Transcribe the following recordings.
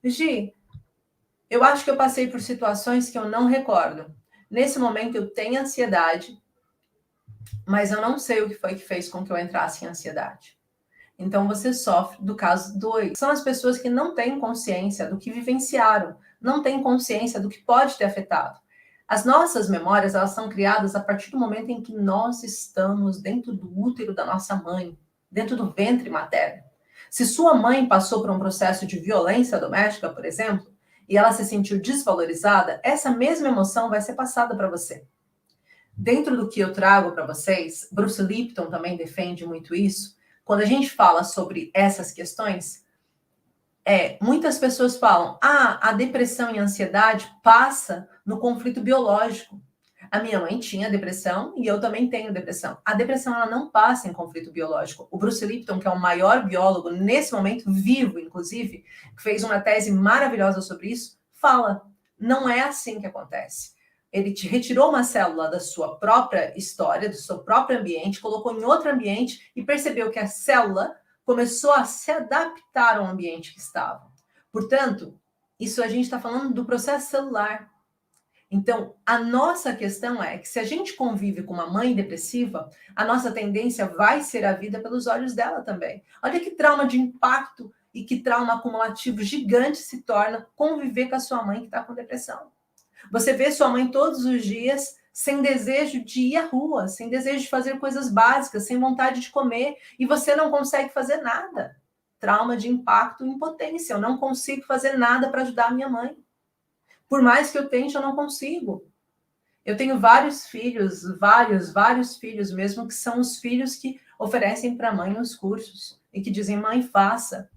Gi, eu acho que eu passei por situações que eu não recordo. Nesse momento eu tenho ansiedade, mas eu não sei o que foi que fez com que eu entrasse em ansiedade. Então você sofre do caso 2. São as pessoas que não têm consciência do que vivenciaram, não têm consciência do que pode ter afetado. As nossas memórias, elas são criadas a partir do momento em que nós estamos dentro do útero da nossa mãe, dentro do ventre materno. Se sua mãe passou por um processo de violência doméstica, por exemplo, e ela se sentiu desvalorizada, essa mesma emoção vai ser passada para você. Dentro do que eu trago para vocês, Bruce Lipton também defende muito isso. Quando a gente fala sobre essas questões, muitas pessoas falam: a depressão e a ansiedade passa no conflito biológico. A minha mãe tinha depressão e eu também tenho depressão. A depressão ela não passa em conflito biológico. O Bruce Lipton, que é o maior biólogo nesse momento, vivo, inclusive, que fez uma tese maravilhosa sobre isso, fala: não é assim que acontece. Ele te retirou uma célula da sua própria história, do seu próprio ambiente, colocou em outro ambiente e percebeu que a célula começou a se adaptar ao ambiente que estava. Portanto, isso a gente está falando do processo celular. Então, a nossa questão é que se a gente convive com uma mãe depressiva, a nossa tendência vai ser a vida pelos olhos dela também. Olha que trauma de impacto e que trauma acumulativo gigante se torna conviver com a sua mãe que está com depressão. Você vê sua mãe todos os dias sem desejo de ir à rua, sem desejo de fazer coisas básicas, sem vontade de comer, e você não consegue fazer nada. Trauma de impacto e impotência. Eu não consigo fazer nada para ajudar a minha mãe. Por mais que eu tente, eu não consigo. Eu tenho vários filhos, vários filhos mesmo, que são os filhos que oferecem para a mãe os cursos e que dizem: mãe, faça.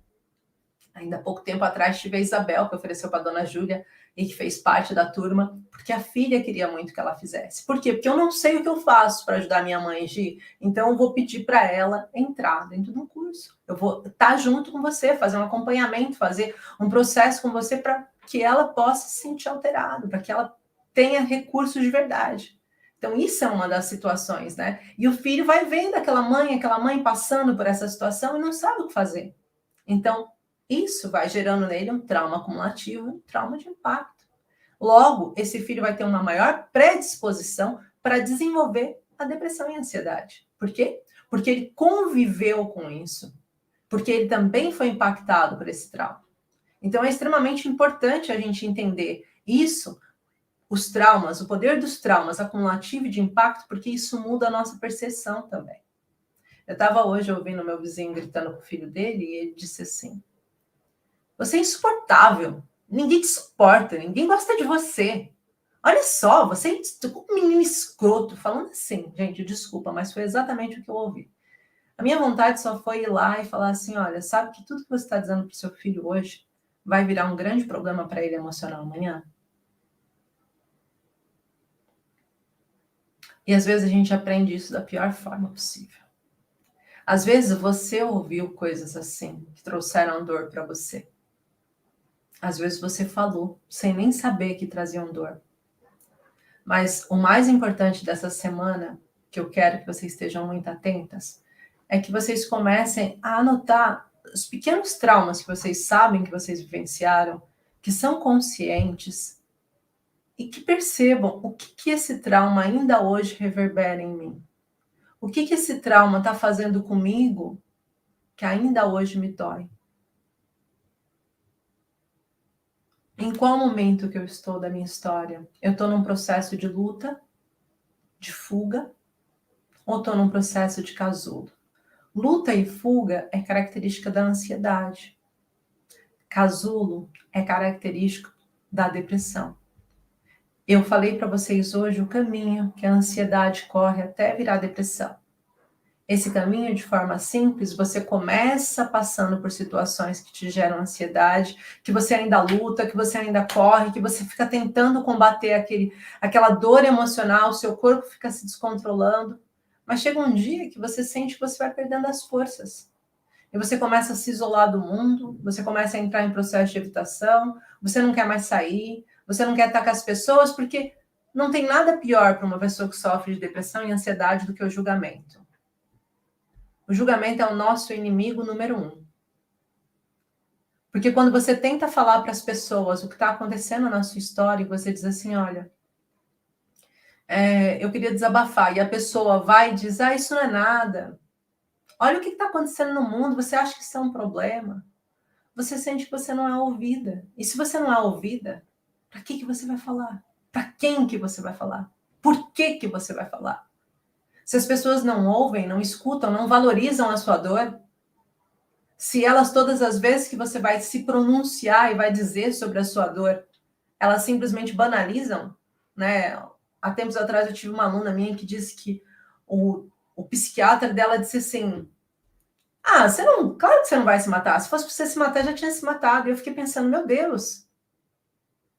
Ainda há pouco tempo atrás tive a Isabel, que ofereceu para a dona Júlia e que fez parte da turma, porque a filha queria muito que ela fizesse. Por quê? Porque eu não sei o que eu faço para ajudar minha mãe, Gi. Então eu vou pedir para ela entrar dentro de um curso. Eu vou estar junto com você, fazer um acompanhamento, fazer um processo com você para que ela possa se sentir alterada, para que ela tenha recursos de verdade. Então, isso é uma das situações, né? E o filho vai vendo aquela mãe passando por essa situação e não sabe o que fazer. Então, isso vai gerando nele um trauma acumulativo, um trauma de impacto. Logo, esse filho vai ter uma maior predisposição para desenvolver a depressão e a ansiedade. Por quê? Porque ele conviveu com isso. Porque ele também foi impactado por esse trauma. Então, é extremamente importante a gente entender isso, os traumas, o poder dos traumas acumulativo e de impacto, porque isso muda a nossa percepção também. Eu estava hoje ouvindo meu vizinho gritando com o filho dele e ele disse assim: você é insuportável. Ninguém te suporta, ninguém gosta de você. Olha só, você é um menino escroto. Falando assim, gente, desculpa, mas foi exatamente o que eu ouvi. A minha vontade só foi ir lá e falar assim: olha, sabe que tudo que você está dizendo para o seu filho hoje vai virar um grande problema para ele emocional amanhã? E às vezes a gente aprende isso da pior forma possível. Às vezes você ouviu coisas assim que trouxeram dor para você. Às vezes você falou sem nem saber que traziam dor. Mas o mais importante dessa semana, que eu quero que vocês estejam muito atentas, é que vocês comecem a anotar os pequenos traumas que vocês sabem que vocês vivenciaram, que são conscientes, e que percebam o que esse trauma ainda hoje reverbera em mim. O que esse trauma está fazendo comigo que ainda hoje me dói. Em qual momento que eu estou da minha história? Eu estou num processo de luta, de fuga, ou estou num processo de casulo? Luta e fuga é característica da ansiedade. Casulo é característico da depressão. Eu falei para vocês hoje o caminho que a ansiedade corre até virar depressão. Esse caminho, de forma simples, você começa passando por situações que te geram ansiedade, que você ainda luta, que você ainda corre, que você fica tentando combater aquela dor emocional, seu corpo fica se descontrolando. Mas chega um dia que você sente que você vai perdendo as forças. E você começa a se isolar do mundo, você começa a entrar em processo de evitação, você não quer mais sair, você não quer estar com as pessoas, porque não tem nada pior para uma pessoa que sofre de depressão e ansiedade do que o julgamento. O julgamento é o nosso inimigo número 1. Porque quando você tenta falar para as pessoas o que está acontecendo na sua história, e você diz assim, olha, eu queria desabafar, e a pessoa vai e diz, isso não é nada. Olha o que está acontecendo no mundo, você acha que isso é um problema? Você sente que você não é ouvida. E se você não é ouvida, para que você vai falar? Para quem que você vai falar? Por que você vai falar? Se as pessoas não ouvem, não escutam, não valorizam a sua dor, se elas todas as vezes que você vai se pronunciar e vai dizer sobre a sua dor, elas simplesmente banalizam, né? Há tempos atrás eu tive uma aluna minha que disse que o psiquiatra dela disse assim, você não, claro que você não vai se matar. Se fosse para você se matar, já tinha se matado. E eu fiquei pensando, meu Deus,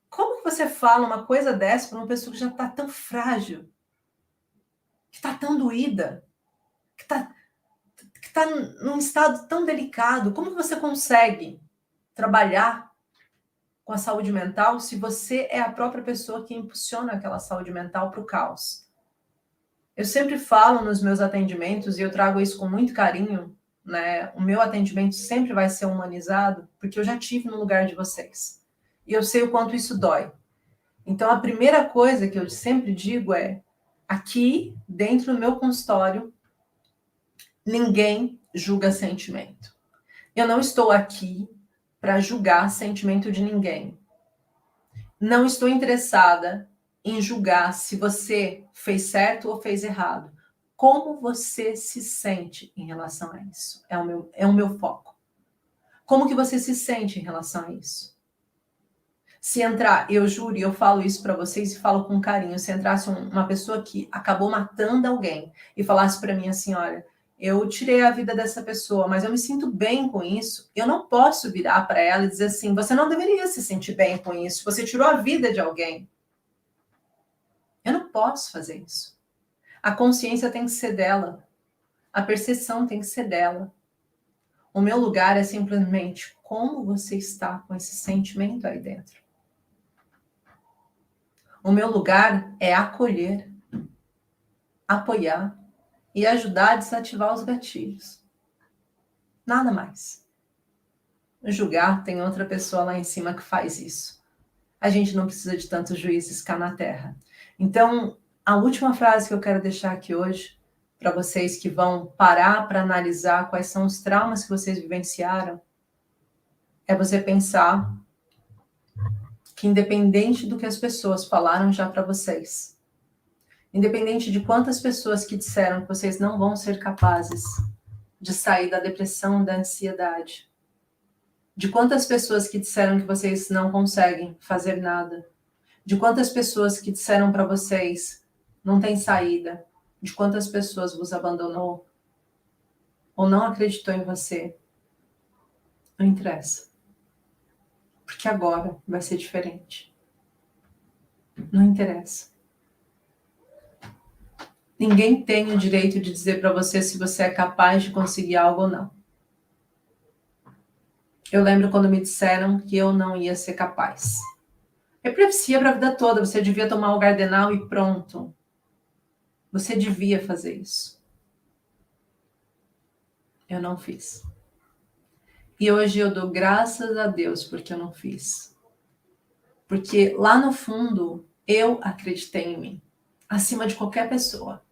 como que você fala uma coisa dessa para uma pessoa que já está tão frágil, que está tão doída, que está num estado tão delicado? Como que você consegue trabalhar com a saúde mental se você é a própria pessoa que impulsiona aquela saúde mental para o caos? Eu sempre falo nos meus atendimentos, e eu trago isso com muito carinho, né? O meu atendimento sempre vai ser humanizado, porque eu já tive no lugar de vocês. E eu sei o quanto isso dói. Então, a primeira coisa que eu sempre digo é, aqui, dentro do meu consultório, ninguém julga sentimento. Eu não estou aqui para julgar sentimento de ninguém. Não estou interessada em julgar se você fez certo ou fez errado. Como você se sente em relação a isso? É o meu foco. Como que você se sente em relação a isso? Se entrar, eu juro, e eu falo isso para vocês e falo com carinho, se entrasse uma pessoa que acabou matando alguém e falasse para mim assim, olha, eu tirei a vida dessa pessoa, mas eu me sinto bem com isso, eu não posso virar para ela e dizer assim, você não deveria se sentir bem com isso, você tirou a vida de alguém. Eu não posso fazer isso. A consciência tem que ser dela. A percepção tem que ser dela. O meu lugar é simplesmente como você está com esse sentimento aí dentro. O meu lugar é acolher, apoiar e ajudar a desativar os gatilhos. Nada mais. Julgar, tem outra pessoa lá em cima que faz isso. A gente não precisa de tantos juízes cá na Terra. Então, a última frase que eu quero deixar aqui hoje, para vocês que vão parar para analisar quais são os traumas que vocês vivenciaram, é você pensar que independente do que as pessoas falaram já para vocês, independente de quantas pessoas que disseram que vocês não vão ser capazes de sair da depressão, da ansiedade, de quantas pessoas que disseram que vocês não conseguem fazer nada, de quantas pessoas que disseram para vocês não tem saída, de quantas pessoas vos abandonou ou não acreditou em você, não interessa. Porque agora vai ser diferente. Não interessa. Ninguém tem o direito de dizer para você se você é capaz de conseguir algo ou não. Eu lembro quando me disseram que eu não ia ser capaz. Epilepsia para a vida toda, você devia tomar o Gardenal e pronto. Você devia fazer isso. Eu não fiz. E hoje eu dou graças a Deus porque eu não fiz. Porque lá no fundo, eu acreditei em mim. Acima de qualquer pessoa.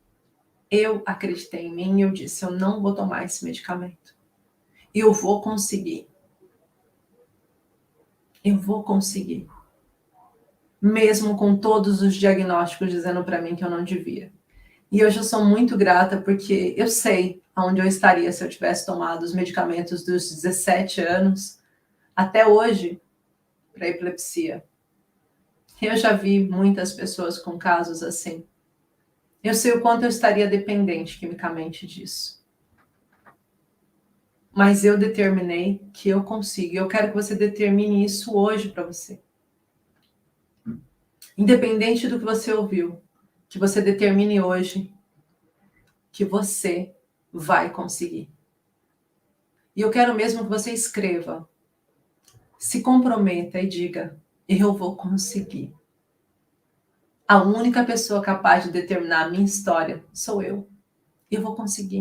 Eu acreditei em mim e eu disse, eu não vou tomar esse medicamento. Eu vou conseguir. Eu vou conseguir. Mesmo com todos os diagnósticos dizendo para mim que eu não devia. E hoje eu sou muito grata porque eu sei aonde eu estaria se eu tivesse tomado os medicamentos dos 17 anos até hoje para epilepsia. Eu já vi muitas pessoas com casos assim. Eu sei o quanto eu estaria dependente quimicamente disso. Mas eu determinei que eu consigo. Eu quero que você determine isso hoje para você. Independente do que você ouviu, que você determine hoje que você vai conseguir. E eu quero mesmo que você escreva, se comprometa e diga, eu vou conseguir. A única pessoa capaz de determinar a minha história sou eu. Eu vou conseguir.